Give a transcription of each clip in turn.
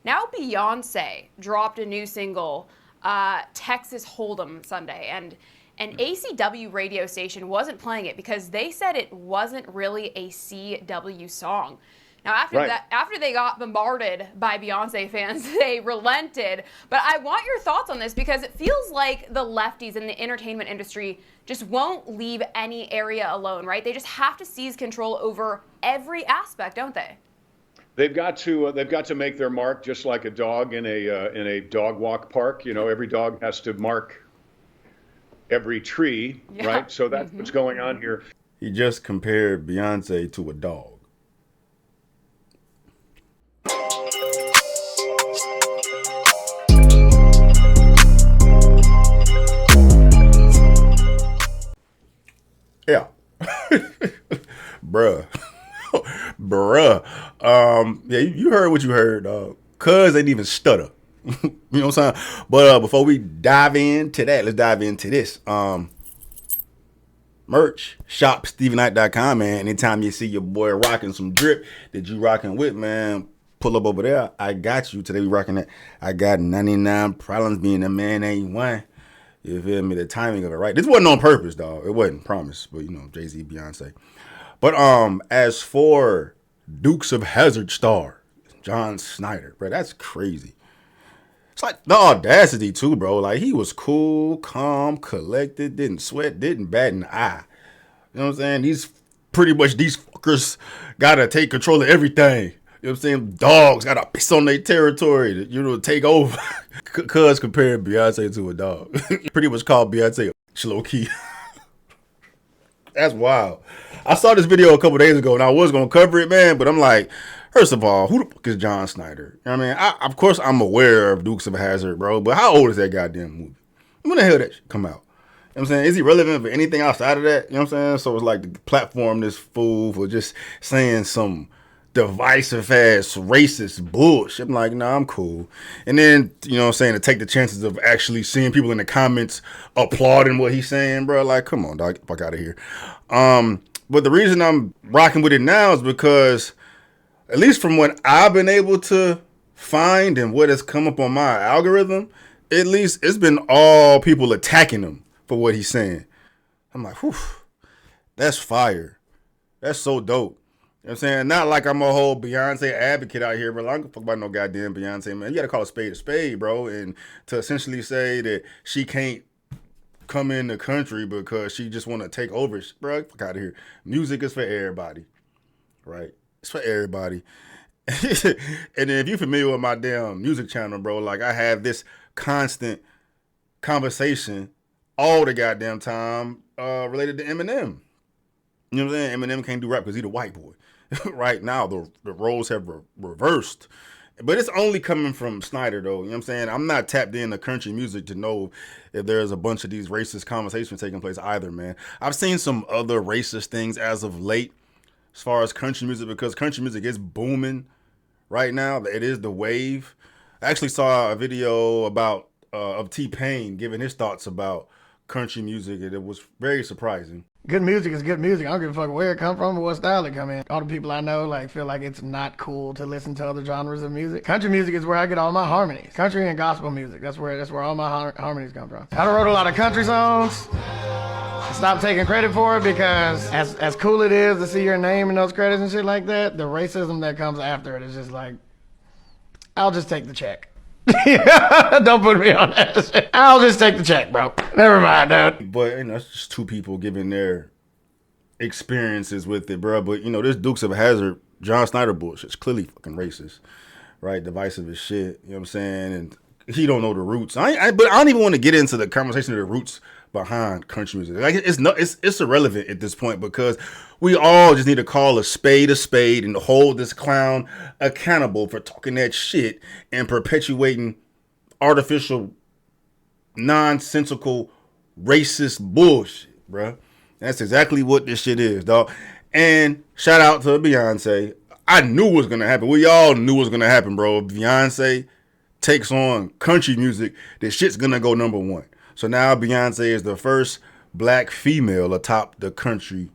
Now Beyonce dropped a new single, Texas Hold'em, Sunday, and an ACW radio station wasn't playing it because they said it wasn't really a CW song. Now, after they got bombarded by Beyonce fans, they relented. But I want your thoughts on this because it feels like the lefties in the entertainment industry just won't leave any area alone, right? They just have to seize control over every aspect, don't they? They've got to make their mark, just like a dog in a dog walk park. You know, every dog has to mark every tree, Yeah. right? So that's what's going on here. He just compared Beyonce to a dog. Yeah. Bruh. Bruh. Yeah, you heard what you heard, dog. Cuz they didn't even stutter. You know what I'm saying? But before we dive into that, let's dive into this. Merch, shop, StevieKnight.com, man. Anytime you see your boy rocking some drip that you rocking with, man, pull up over there. I got you. Today we rocking that. I got 99 problems being a man ain't one. You feel me? The timing of it, right? This wasn't on purpose, dog. It wasn't, promise. But, you know, Jay-Z, Beyonce. But as for Dukes of Hazard star, John Schneider, bro, that's crazy. It's like the audacity, too, bro. Like, he was cool, calm, collected, didn't sweat, didn't bat an eye. You know what I'm saying? These fuckers got to take control of everything. You know what I'm saying? Dogs got to piss on their territory to, take over. Cuz compared Beyonce to a dog. Pretty much called Beyonce a low key. That's wild. I saw this video a couple days ago and I was going to cover it, man, but I'm like, first of all, who the fuck is John Schneider? You know what I mean? Of course, I'm aware of Dukes of Hazzard, bro, but how old is that goddamn movie? When the hell did that shit come out? You know what I'm saying? Is he relevant for anything outside of that? You know what I'm saying? So it's like the platform this fool for just saying some divisive ass racist bullshit. I'm like, nah, I'm cool. And then, you know what I'm saying, to take the chances of actually seeing people in the comments applauding what he's saying, bro, like, come on, dog, get the fuck out of here. But the reason I'm rocking with it now is because, at least from what I've been able to find and what has come up on my algorithm, at least it's been all people attacking him for what he's saying. I'm like, whew, that's fire. That's so dope. You know what I'm saying? Not like I'm a whole Beyonce advocate out here, bro. I don't give a fuck about no goddamn Beyonce, man. You gotta call a spade, bro. And to essentially say that she can't come in the country because she just want to take over, bro, fuck out of here. Music is for everybody, right? It's for everybody. And then if you're familiar with my damn music channel, bro, like I have this constant conversation all the goddamn time related to Eminem. You know what I'm saying? Eminem can't do rap because he's a white boy. Right now, the roles have reversed. But it's only coming from Snyder, though. You know what I'm saying? I'm not tapped into country music to know if there's a bunch of these racist conversations taking place either, man. I've seen some other racist things as of late as far as country music, because country music is booming right now. It is the wave. I actually saw a video about of T-Pain giving his thoughts about country music, and it was very surprising. Good music is good music. I don't give a fuck where it come from or what style it come in. All the people I know like feel like it's not cool to listen to other genres of music. Country music is where I get all my harmonies. Country and gospel music. That's where all my harmonies come from. I wrote a lot of country songs. Stop taking credit for it because as cool it is to see your name in those credits and shit like that, the racism that comes after it is just like, I'll just take the check. Don't put me on that shit. I'll just take the check, bro. Never mind, dude. But, you know, it's just two people giving their experiences with it, bro. But, you know, this Dukes of Hazzard, John Schneider bullshit, it's clearly fucking racist, right? Divisive as shit, you know what I'm saying? And he don't know the roots. But I don't even want to get into the conversation of the roots behind country music. Like, it's irrelevant at this point because we all just need to call a spade and hold this clown accountable for talking that shit and perpetuating artificial, nonsensical, racist bullshit, bruh. That's exactly what this shit is, dog. And shout out to Beyonce. I knew it was going to happen. We all knew it was going to happen, bro. If Beyonce takes on country music, this shit's going to go number one. So now Beyonce is the first black female atop the country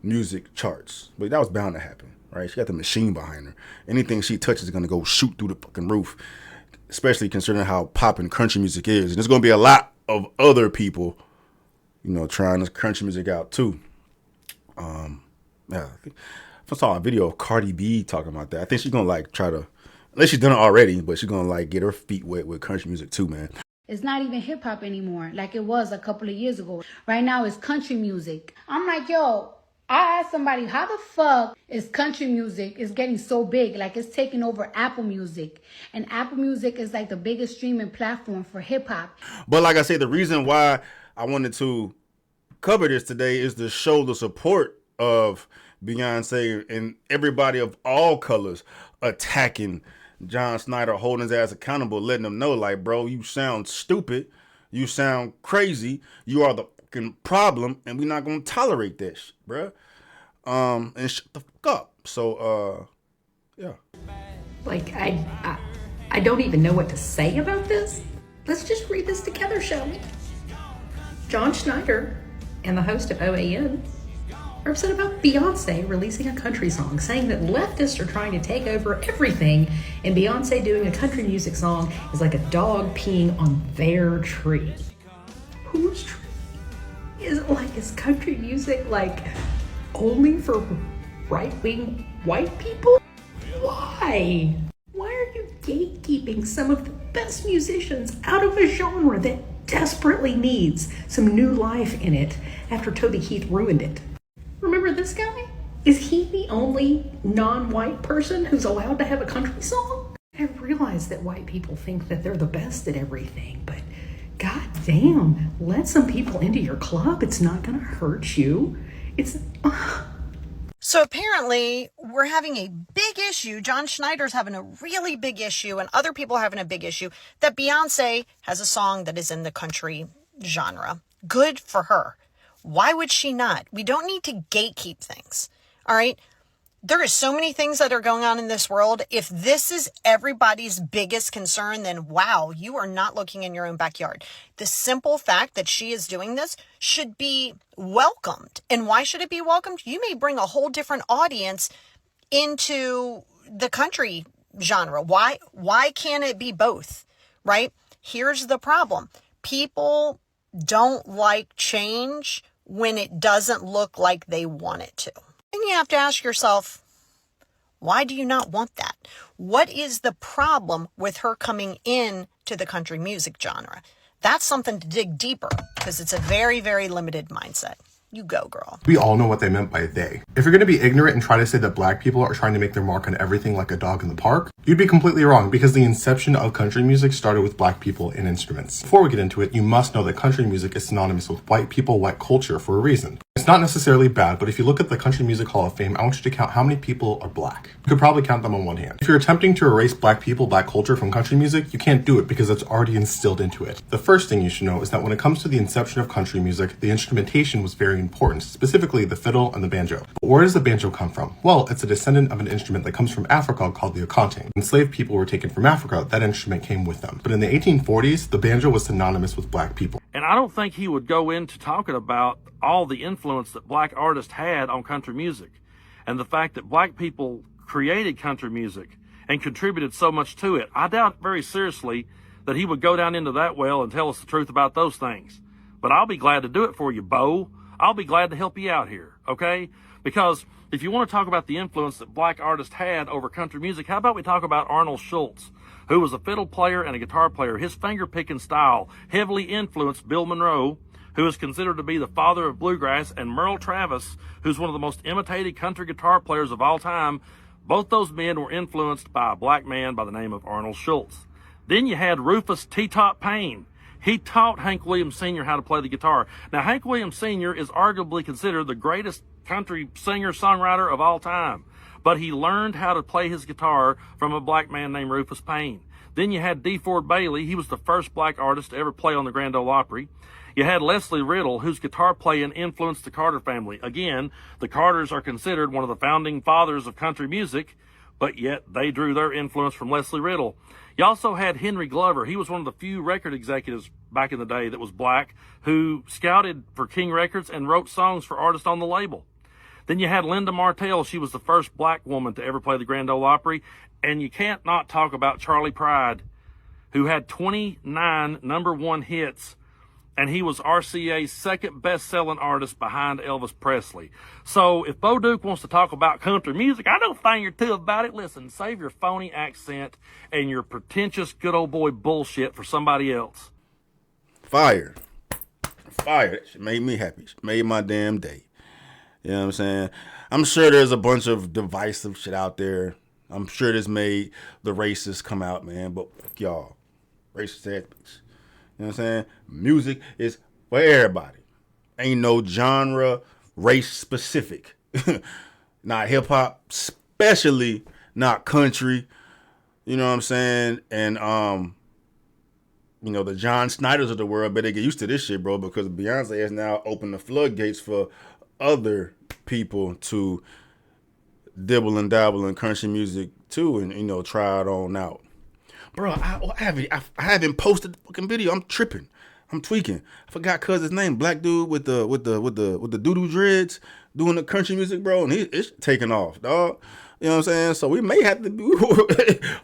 music charts. But that was bound to happen. right? She got the machine behind her. Anything she touches is gonna go shoot through the fucking roof. Especially considering how poppin' country music is. And there's gonna be a lot of other people, you know, trying this country music out too. Yeah, I saw a video of Cardi B talking about that. I think she's gonna like try to, unless she's done it already, but she's gonna like get her feet wet with country music too, man. It's not even hip hop anymore like it was a couple of years ago. Right now it's country music. I'm like, yo, I asked somebody, how the fuck is country music is getting so big? Like it's taking over Apple Music. And Apple Music is like the biggest streaming platform for hip hop. But like I said, the reason why I wanted to cover this today is to show the support of Beyonce and everybody of all colors attacking John Schneider, holding his ass accountable, letting him know, like, bro, you sound stupid. You sound crazy. You are the fucking problem, and we're not going to tolerate that shit, bro. And shut the fuck up. So, yeah. Like, I don't even know what to say about this. Let's just read this together, shall we? John Schneider and the host of OAN are upset about Beyonce releasing a country song, saying that leftists are trying to take over everything, and Beyonce doing a country music song is like a dog peeing on their tree. Whose tree? Is country music like only for right-wing white people? Why? Why are you gatekeeping some of the best musicians out of a genre that desperately needs some new life in it after Toby Keith ruined it? Remember this guy? Is he the only non-white person who's allowed to have a country song? I realize that white people think that they're the best at everything, but god damn, let some people into your club. It's not gonna hurt you. So apparently we're having a big issue. John Schneider's having a really big issue, and other people are having a big issue that Beyonce has a song that is in the country genre. Good for her. Why would she not? We don't need to gatekeep things. All right. There is so many things that are going on in this world. If this is everybody's biggest concern, then wow, you are not looking in your own backyard. The simple fact that she is doing this should be welcomed. And why should it be welcomed? You may bring a whole different audience into the country genre. Why can't it be both? Right? Here's the problem. People don't like change when it doesn't look like they want it to. And you have to ask yourself, why do you not want that? What is the problem with her coming in to the country music genre? That's something to dig deeper, because it's a very, very limited mindset. You go, girl. We all know what they meant by they. If you're going to be ignorant and try to say that black people are trying to make their mark on everything like a dog in the park, you'd be completely wrong, because the inception of country music started with black people and instruments. Before we get into it, you must know that country music is synonymous with white people, white culture for a reason. It's not necessarily bad, but if you look at the Country Music Hall of Fame, I want you to count how many people are black. You could probably count them on one hand. If you're attempting to erase black people, black culture from country music, you can't do it because it's already instilled into it. The first thing you should know is that when it comes to the inception of country music, the instrumentation was very important, specifically the fiddle and the banjo. But where does the banjo come from? Well, it's a descendant of an instrument that comes from Africa called the okanting. When enslaved people were taken from Africa, that instrument came with them. But in the 1840s, the banjo was synonymous with black people. And I don't think he would go into talking about all the influence that black artists had on country music, and the fact that black people created country music and contributed so much to it. I doubt very seriously that he would go down into that well and tell us the truth about those things. But I'll be glad to do it for you, Bo. I'll be glad to help you out here, okay? Because if you want to talk about the influence that black artists had over country music, how about we talk about Arnold Schultz, who was a fiddle player and a guitar player. His finger-picking style heavily influenced Bill Monroe, who is considered to be the father of bluegrass, and Merle Travis, who's one of the most imitated country guitar players of all time. Both those men were influenced by a black man by the name of Arnold Schultz. Then you had Rufus T-Top Payne. He taught Hank Williams Sr. how to play the guitar. Now, Hank Williams Sr. is arguably considered the greatest country singer-songwriter of all time, but he learned how to play his guitar from a black man named Rufus Payne. Then you had DeFord Bailey. He was the first black artist to ever play on the Grand Ole Opry. You had Leslie Riddle, whose guitar playing influenced the Carter family. Again, the Carters are considered one of the founding fathers of country music, but yet they drew their influence from Leslie Riddle. You also had Henry Glover. He was one of the few record executives back in the day that was black, who scouted for King Records and wrote songs for artists on the label. Then you had Linda Martell. She was the first black woman to ever play the Grand Ole Opry. And you can't not talk about Charlie Pride, who had 29 number one hits, and he was RCA's second best-selling artist behind Elvis Presley. So if Bo Duke wants to talk about country music, I know a thing or two about it. Listen, save your phony accent and your pretentious good old boy bullshit for somebody else. Fire. That shit made me happy. It made my damn day. You know what I'm saying? I'm sure there's a bunch of divisive shit out there. I'm sure this made the racists come out, man. But fuck y'all. Racist ass bitch. You know what I'm saying? Music is for everybody. Ain't no genre, race specific. Not hip hop, especially not country. You know what I'm saying? And you know, the John Schneiders of the world better get used to this shit, bro, because Beyonce has now opened the floodgates for other people to dibble and dabble in country music too, and you know, try it on out. Bro, I haven't posted the fucking video. I'm tripping. I'm tweaking. I forgot cuz name. Black dude with the doo-doo dreads doing the country music, bro, and it's taking off, dog. You know what I'm saying? So we may have to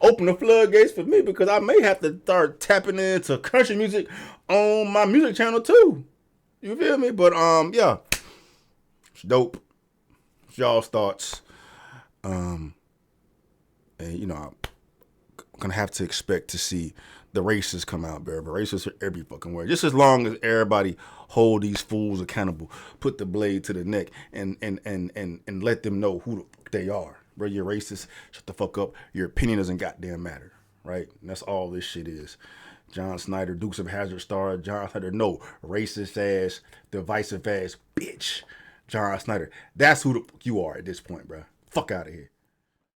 open the floodgates for me, because I may have to start tapping into country music on my music channel too. You feel me? But yeah, it's dope. It's y'all's thoughts. And you know, I'm gonna have to expect to see the racists come out, bro. But racists are every fucking word. Just as long as everybody hold these fools accountable, put the blade to the neck, and let them know who the fuck they are. Bro, you're racist. Shut the fuck up. Your opinion doesn't goddamn matter, right? And that's all this shit is. John Schneider, Dukes of Hazard star. John Schneider, no, racist ass, divisive ass bitch. John Schneider. That's who the fuck you are at this point, bro. Fuck out of here.